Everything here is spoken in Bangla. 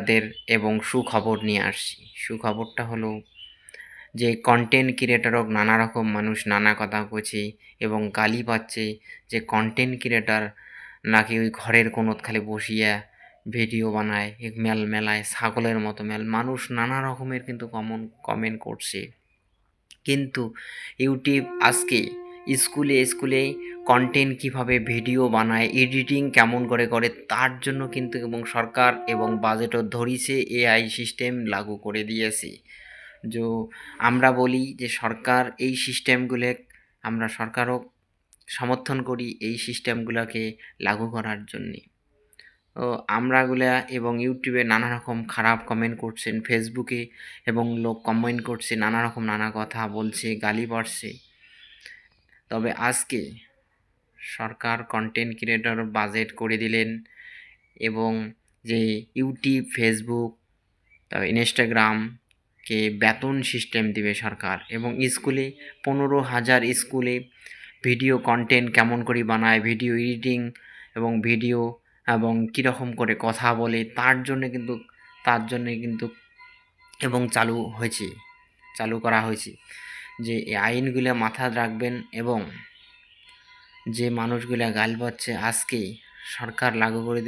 ক্রিয়েটারদের এবং সুখবর নিয়ে আসছি। সুখবরটা হলো যে কন্টেন্ট ক্রিয়েটরক নানা রকম মানুষ নানা কথা কইছে এবং গালি পাচ্ছে যে কন্টেন্ট ক্রিয়েটর নাকি ওই ঘরের কোণত খালি বসিয়া ভিডিও বানায় মেলায় ছাগলের মতো মানুষ নানা রকমের কিন্তু কমেন্ট করছে। কিন্তু ইউটিউব আজকে স্কুলে কন্টেন্ট কিভাবে ভিডিও বানায় এডিটিং কেমন করে তার জন্য কিন্তু এবং সরকার এবং বাজেটও ধরিছে এআই সিস্টেম লাগু করে দিয়েছে। আমরা বলি যে সরকার এই সিস্টেমগুলো আমরা সরকারও সমর্থন করি এই সিস্টেমগুলোকে লাগু করার জন্যে। ও আমরাগুলা এবং ইউটিউবে নানা রকম খারাপ কমেন্ট করছেন, ফেসবুকে এবং লোক কমেন্ট করছে নানা রকম নানা কথা বলছে, গালি পড়ছে। তবে আজকে সরকার কন্টেন্ট ক্রিয়েটর বাজেট করে দিলেন এবং যে ইউটিউব, ফেসবুক, তারপর ইনস্টাগ্রামকে বেতন সিস্টেম দিবে সরকার এবং স্কুলে 15,000 স্কুলে ভিডিও কন্টেন্ট কেমন করে বানায়, ভিডিও এডিটিং এবং ভিডিও এবং কীরকম করে কথা বলে তার জন্যে কিন্তু এবং চালু করা হয়েছে যে এই আইনগুলো মাথায় রাখবেন এবং যে মানুষগুলা গাল পাচ্ছে আজকে সরকার লাগু করে